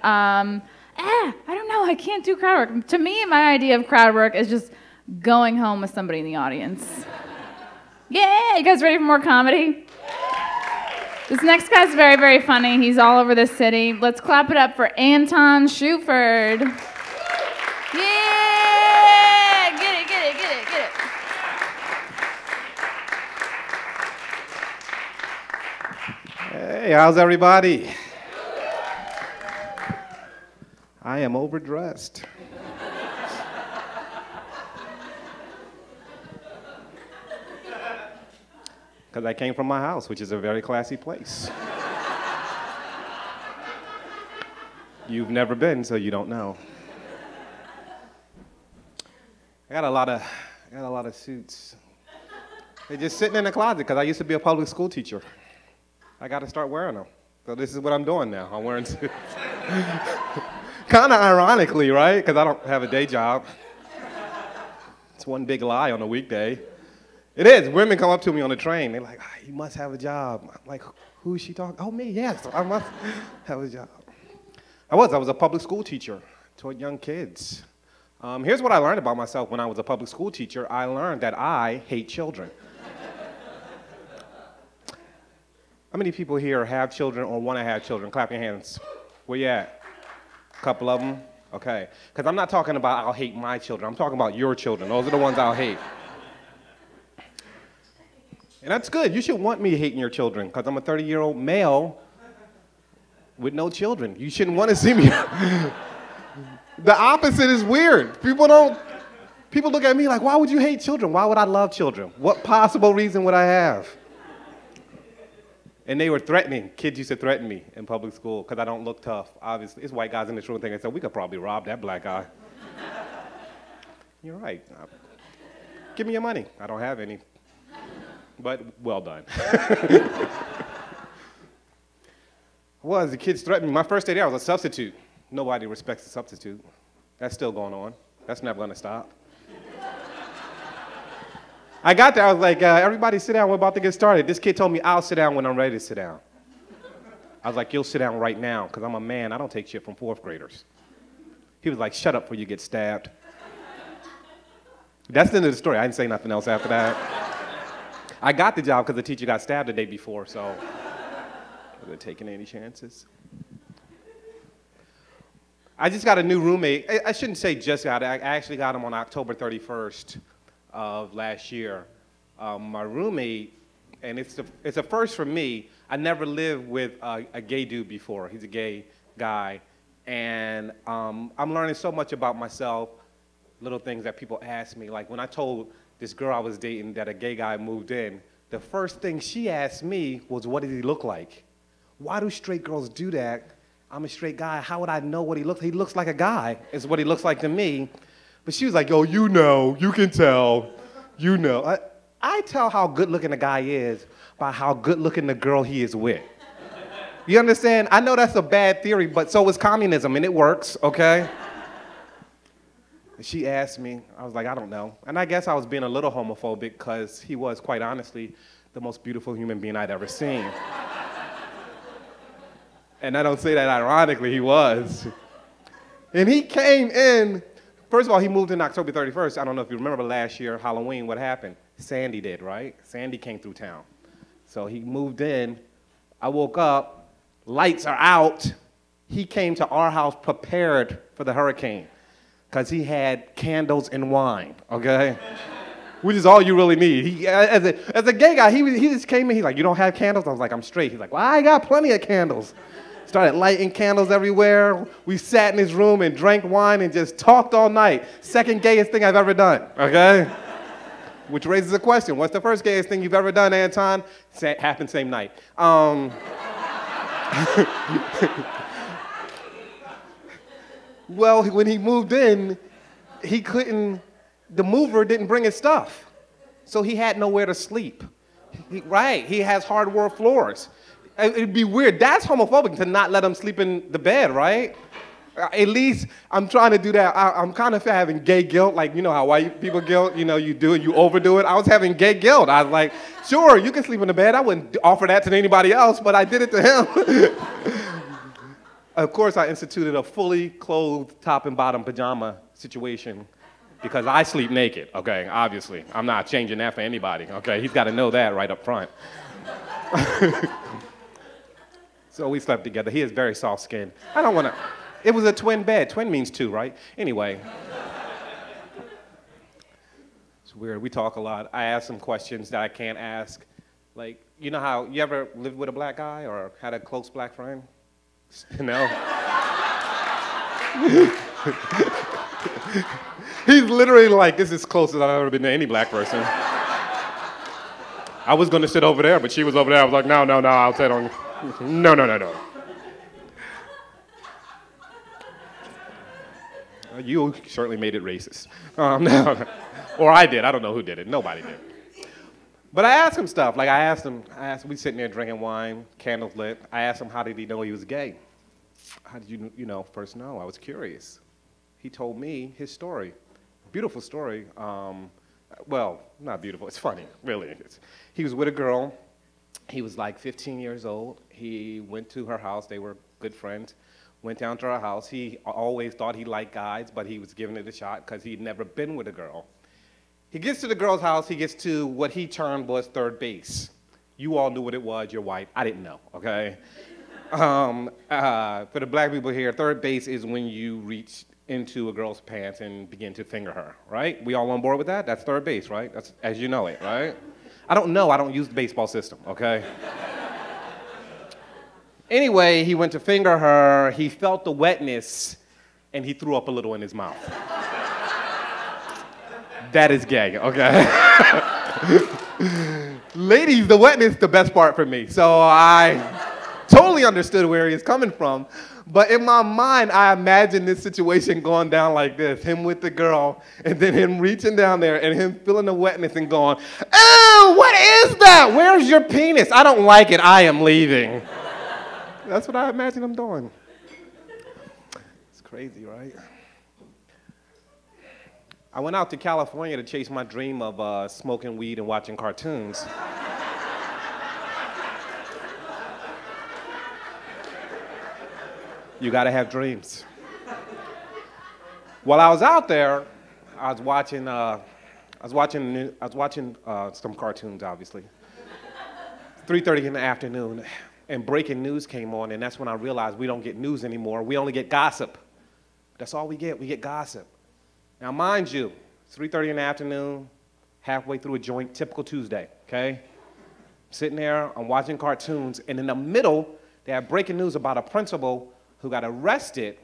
I don't know. I can't do crowd work. To me, my idea of crowd work is just going home with somebody in the audience. Yeah, you guys ready for more comedy? This next guy's very, very funny. He's all over this city. Let's clap it up for Anton Shuford. Yeah! Get it, get it, get it, get it. Hey, how's everybody? I am overdressed. Because I came from my house, which is a very classy place. You've never been, so you don't know. I got a lot of suits. They're just sitting in the closet because I used to be a public school teacher. I got to start wearing them. So this is what I'm doing now. I'm wearing suits. Kind of ironically, right? Because I don't have a day job. It's one big lie on a weekday. It is. Women come up to me on the train. They're like, you must have a job. I'm like, who is she talking? Oh, me, yes. I must have a job. I was a public school teacher. Taught young kids. Here's what I learned about myself when I was a public school teacher. I learned that I hate children. How many people here have children or want to have children? Clap your hands. Where you at? A couple of them? Okay. Because I'm not talking about I'll hate my children. I'm talking about your children. Those are the ones I'll hate. And that's good. You should want me hating your children because I'm a 30-year-old male with no children. You shouldn't want to see me. The opposite is weird. People look at me like, why would you hate children? Why would I love children? What possible reason would I have? And they were threatening. Kids used to threaten me in public school because I don't look tough. Obviously, it's white guys in this room thinking, so we could probably rob that black guy. You're right. Give me your money. I don't have any. But well done. The kids threatened me. My first day there, I was a substitute. Nobody respects a substitute. That's still going on. That's never going to stop. I got there, I was like, everybody sit down, we're about to get started. This kid told me I'll sit down when I'm ready to sit down. I was like, you'll sit down right now, because I'm a man, I don't take shit from fourth graders. He was like, shut up before you get stabbed. That's the end of the story. I didn't say nothing else after that. I got the job because the teacher got stabbed the day before, so I wasn't taking any chances. I just got a new roommate. I shouldn't say just got it. I actually got him on October 31st of last year. My roommate, and it's a first for me, I never lived with a gay dude before. He's a gay guy. And I'm learning so much about myself, little things that people ask me. Like when I told this girl I was dating that a gay guy moved in, the first thing she asked me was, what did he look like? Why do straight girls do that? I'm a straight guy. How would I know what he looks like? He looks like a guy, is what he looks like to me. But she was like, oh, you know, you can tell, you know. I tell how good looking a guy is by how good looking the girl he is with. You understand? I know that's a bad theory, but so is communism, and it works, okay? She asked me, I was like, I don't know. And I guess I was being a little homophobic because he was, quite honestly, the most beautiful human being I'd ever seen. And I don't say that ironically, he was. And he came in, first of all, he moved in October 31st. I don't know if you remember last year, Halloween, what happened? Sandy did, right? Sandy came through town. So he moved in. I woke up, lights are out. He came to our house prepared for the hurricane because he had candles and wine, okay? Which is all you really need. As a gay guy, he just came in, he's like, you don't have candles? I was like, I'm straight. He's like, well, I got plenty of candles. Started lighting candles everywhere. We sat in his room and drank wine and just talked all night. Second gayest thing I've ever done, okay? Which raises a question. What's the first gayest thing you've ever done, Anton? Happened same night. Well, when he moved in, the mover didn't bring his stuff. So he had nowhere to sleep. He has hardwood floors. It'd be weird. That's homophobic to not let him sleep in the bed, right? At least I'm trying to do that. I'm kind of having gay guilt, like, you know how white people guilt, you know, you do it, you overdo it. I was having gay guilt. I was like, sure, you can sleep in the bed. I wouldn't offer that to anybody else, but I did it to him. Of course, I instituted a fully clothed top and bottom pajama situation because I sleep naked, okay, obviously. I'm not changing that for anybody, okay? He's got to know that right up front. So we slept together. He is very soft-skinned. I don't want to... It was a twin bed. Twin means two, right? Anyway. It's weird. We talk a lot. I ask him questions that I can't ask. Like, you know how... You ever lived with a black guy or had a close black friend? No? He's literally like, this is as close as I've ever been to any black person. I was going to sit over there, but she was over there. I was like, no, I'll sit on... No. You certainly made it racist. No. Or I did. I don't know who did it. Nobody did. But I asked him stuff. Like I asked him, we sitting there drinking wine, candles lit. I asked him, how did he know he was gay? How did you first know? I was curious. He told me his story. Beautiful story. Well, not beautiful. It's funny, really. He was with a girl. He was like 15 years old. He went to her house. They were good friends. Went down to her house. He always thought he liked guys, but he was giving it a shot because he'd never been with a girl. He gets to the girl's house. He gets to what he termed was third base. You all knew what it was. You're white. I didn't know, okay? For the black people here, third base is when you reach into a girl's pants and begin to finger her, right? We all on board with that? That's third base, right? That's as you know it, right? I don't know. I don't use the baseball system, okay? Anyway, he went to finger her. He felt the wetness, and he threw up a little in his mouth. That is gay, okay? Ladies, the wetness, the best part for me. So I totally understood where he is coming from. But in my mind, I imagined this situation going down like this. Him with the girl, and then him reaching down there, and him feeling the wetness and going, "Ew, what is that? Where's your penis? I don't like it. I am leaving." That's what I imagine him doing. It's crazy, right? I went out to California to chase my dream of smoking weed and watching cartoons. You gotta have dreams. While I was out there, I was watching some cartoons, obviously. 3:30 in the afternoon, and breaking news came on, and that's when I realized we don't get news anymore. We only get gossip. That's all we get. We get gossip. Now, mind you, it's 3:30 in the afternoon, halfway through a joint, typical Tuesday, okay? Sitting there, I'm watching cartoons, and in the middle, they have breaking news about a principal who got arrested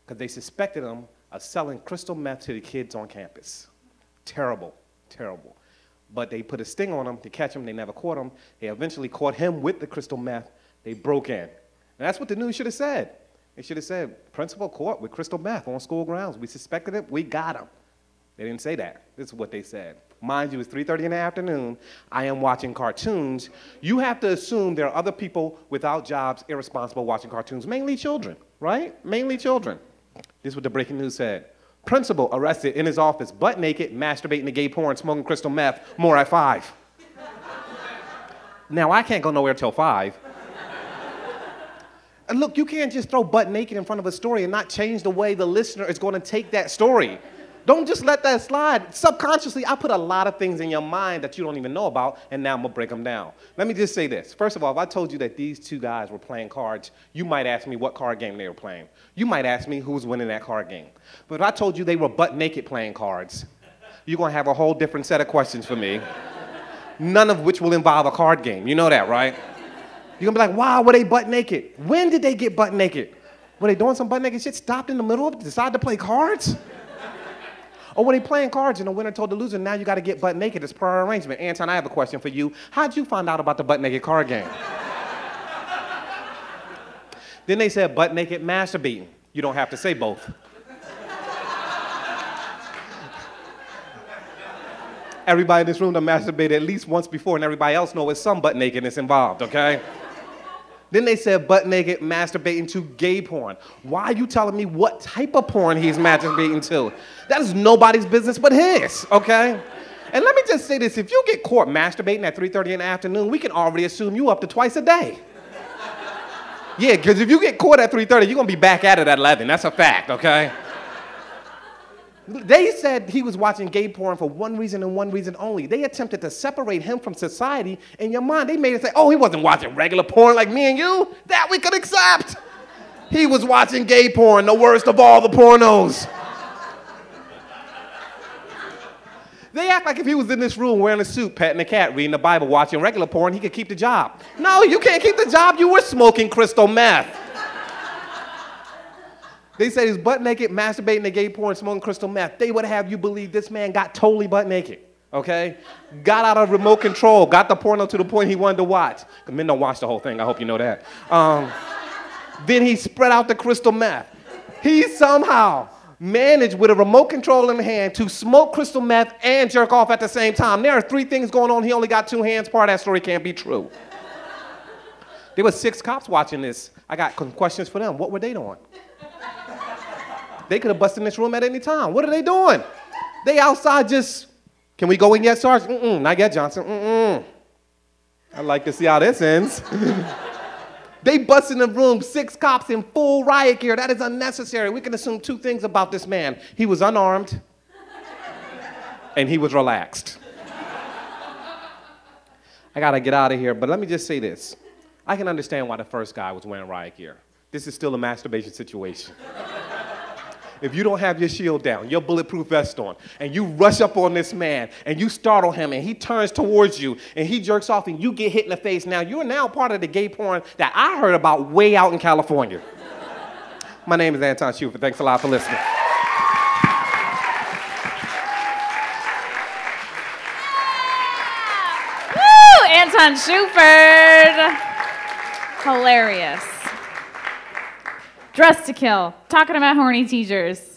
because they suspected him of selling crystal meth to the kids on campus. Terrible, terrible. But they put a sting on him to catch him. They never caught him. They eventually caught him with the crystal meth. They broke in. And that's what the news should have said. They should have said, principal caught with crystal meth on school grounds. We suspected it. We got him. They didn't say that. This is what they said. Mind you, it's 3:30 in the afternoon. I am watching cartoons. You have to assume there are other people without jobs, irresponsible, watching cartoons, mainly children, right? Mainly children. This is what the breaking news said. Principal arrested in his office, butt naked, masturbating to gay porn, smoking crystal meth, more at 5. Now, I can't go nowhere till 5. And look, you can't just throw butt naked in front of a story and not change the way the listener is going to take that story. Don't just let that slide. Subconsciously, I put a lot of things in your mind that you don't even know about, and now I'm going to break them down. Let me just say this. First of all, if I told you that these two guys were playing cards, you might ask me what card game they were playing. You might ask me who was winning that card game. But if I told you they were butt naked playing cards, you're going to have a whole different set of questions for me, none of which will involve a card game. You know that, right? You're going to be like, wow, were they butt naked? When did they get butt naked? Were they doing some butt naked shit, stopped in the middle of it, decided to play cards? Or were they playing cards and the winner told the loser, now you got to get butt naked as per arrangement? Anton, I have a question for you. How'd you find out about the butt naked card game? Then they said butt naked masturbating. You don't have to say both. Everybody in this room done masturbated at least once before, and everybody else knows there's some butt nakedness involved, okay? Then they said butt naked masturbating to gay porn. Why are you telling me what type of porn he's masturbating to? That is nobody's business but his, okay? And let me just say this, if you get caught masturbating at 3:30 in the afternoon, we can already assume you up to twice a day. Yeah, because if you get caught at 3:30, you're going to be back at it at 11. That's a fact, okay? They said he was watching gay porn for one reason and one reason only. They attempted to separate him from society. In your mind, they made it say, oh, he wasn't watching regular porn like me and you. That we could accept. He was watching gay porn, the worst of all the pornos. They act like if he was in this room wearing a suit, petting a cat, reading the Bible, watching regular porn, he could keep the job. No, you can't keep the job. You were smoking crystal meth. They said he was butt naked, masturbating to gay porn, smoking crystal meth. They would have you believe this man got totally butt naked, okay? Got out of remote control, got the porno to the point he wanted to watch. Because men don't watch the whole thing, I hope you know that. Then he spread out the crystal meth. He somehow managed with a remote control in hand to smoke crystal meth and jerk off at the same time. There are 3 things going on. He only got 2 hands. Part of that story can't be true. There were 6 cops watching this. I got questions for them. What were they doing? They could have busted in this room at any time. What are they doing? They outside just, can we go in yet, Sarge? Not yet, Johnson. I'd like to see how this ends. They bust in the room, 6 cops in full riot gear. That is unnecessary. We can assume 2 things about this man. He was unarmed, and he was relaxed. I gotta get out of here, but let me just say this. I can understand why the first guy was wearing riot gear. This is still a masturbation situation. If you don't have your shield down, your bulletproof vest on, and you rush up on this man, and you startle him, and he turns towards you, and he jerks off, and you get hit in the face, now you're now part of the gay porn that I heard about way out in California. My name is Anton Shuford. Thanks a lot for listening. Woo! Anton Shuford. Hilarious. Dressed to Kill, talking about horny teachers.